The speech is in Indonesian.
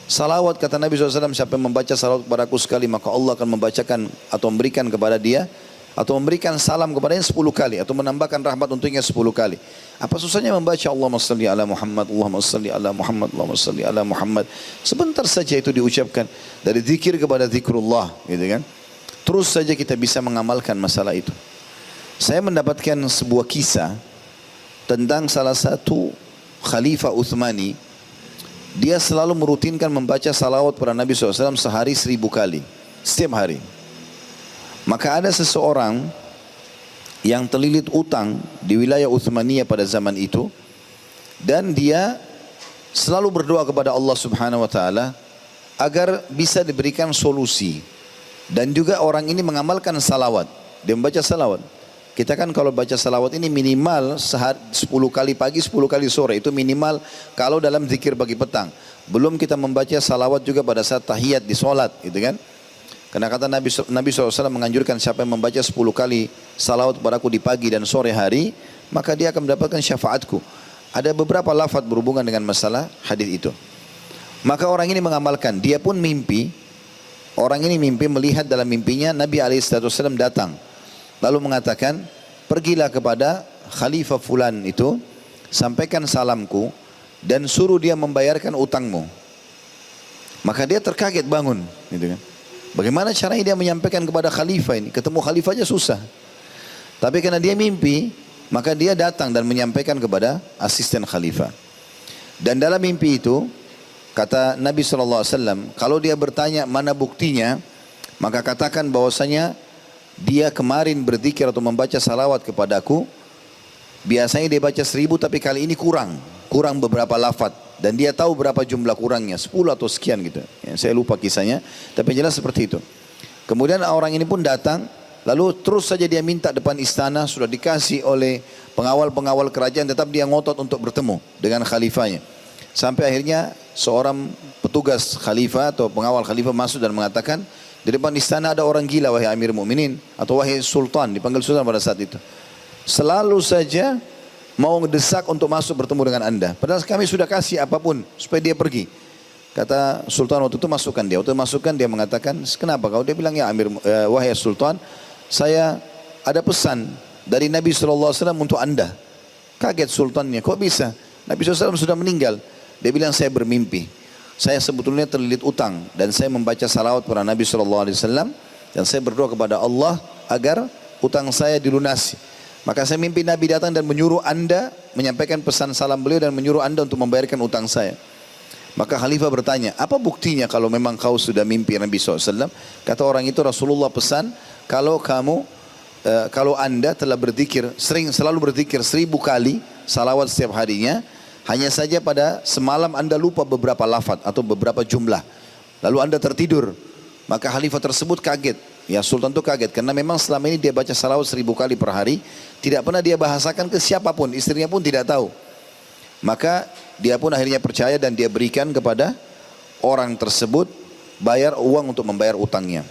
Salawat kata Nabi SAW, siapa yang membaca salawat kepadaku sekali, maka Allah akan membacakan atau memberikan kepada dia, atau memberikan salam kepadanya 10 kali, atau menambahkan rahmat untuknya 10 kali. Apa susahnya membaca Allahumma salli ala Muhammad, Allahumma salli ala Muhammad, Allahumma salli ala Muhammad. Sebentar saja itu diucapkan, dari zikir kepada zikrullah, gitu kan. Terus saja kita bisa mengamalkan masalah itu. Saya mendapatkan sebuah kisah tentang salah satu Khalifah Utsmani. Dia selalu merutinkan membaca salawat pada Nabi SAW sehari 1000 kali. Setiap hari. Maka ada seseorang yang terlilit utang di wilayah Utsmaniyah pada zaman itu. Dan dia selalu berdoa kepada Allah Subhanahu Wa Taala agar bisa diberikan solusi. Dan juga orang ini mengamalkan salawat. Dia membaca salawat. Kita kan kalau baca salawat ini minimal sehari 10 kali pagi, 10 kali sore. Itu minimal kalau dalam zikir pagi petang. Belum kita membaca salawat juga pada saat tahiyat di solat, gitu kan. Karena kata Nabi SAW menganjurkan siapa yang membaca 10 kali salawat kepadaku di pagi dan sore hari, maka dia akan mendapatkan syafaatku. Ada beberapa lafaz berhubungan dengan masalah hadis itu. Maka orang ini mengamalkan, dia pun mimpi. Orang ini mimpi melihat dalam mimpinya Nabi SAW datang. Lalu mengatakan, pergilah kepada Khalifah Fulan itu, sampaikan salamku, dan suruh dia membayarkan utangmu. Maka dia terkaget bangun. Gitu kan. Bagaimana caranya dia menyampaikan kepada Khalifah ini? Ketemu Khalifah aja susah. Tapi karena dia mimpi, maka dia datang dan menyampaikan kepada asisten Khalifah. Dan dalam mimpi itu, kata Nabi SAW, kalau dia bertanya mana buktinya, maka katakan bahwasanya dia kemarin berzikir atau membaca salawat kepadaku. Biasanya dia baca 1000 tapi kali ini kurang beberapa lafaz. Dan dia tahu berapa jumlah kurangnya, 10 atau sekian gitu. Ya, saya lupa kisahnya, tapi jelas seperti itu. Kemudian orang ini pun datang, lalu terus saja dia minta depan istana, sudah dikasih oleh pengawal-pengawal kerajaan, tetap dia ngotot untuk bertemu dengan khalifahnya. Sampai akhirnya seorang petugas khalifah atau pengawal khalifah masuk dan mengatakan, di depan istana ada orang gila wahai Amir Mu'minin, atau wahai Sultan, dipanggil Sultan pada saat itu. Selalu saja mau ngedesak untuk masuk bertemu dengan anda. Padahal kami sudah kasih apapun supaya dia pergi. Kata Sultan waktu itu masukkan dia. Waktu masukkan dia mengatakan, kenapa kau? Dia bilang, ya Amir, wahai Sultan, saya ada pesan dari Nabi SAW untuk anda. Kaget Sultannya, kok bisa? Nabi SAW sudah meninggal. Dia bilang, saya bermimpi. Saya sebetulnya terlilit utang dan saya membaca salawat pada Nabi SAW dan saya berdoa kepada Allah agar utang saya dilunasi. Maka saya mimpi Nabi datang dan menyuruh anda menyampaikan pesan salam beliau dan menyuruh anda untuk membayarkan utang saya. Maka Khalifah bertanya, apa buktinya kalau memang kau sudah mimpi Nabi SAW? Kata orang itu, Rasulullah pesan, kalau anda telah berzikir, selalu berzikir 1000 kali salawat setiap harinya, hanya saja pada semalam anda lupa beberapa lafaz atau beberapa jumlah. Lalu anda tertidur. Maka Khalifah tersebut kaget. Ya Sultan itu kaget. Karena memang selama ini dia baca salawat 1000 kali per hari. Tidak pernah dia bahasakan ke siapapun. Istrinya pun tidak tahu. Maka dia pun akhirnya percaya dan dia berikan kepada orang tersebut bayar uang untuk membayar utangnya.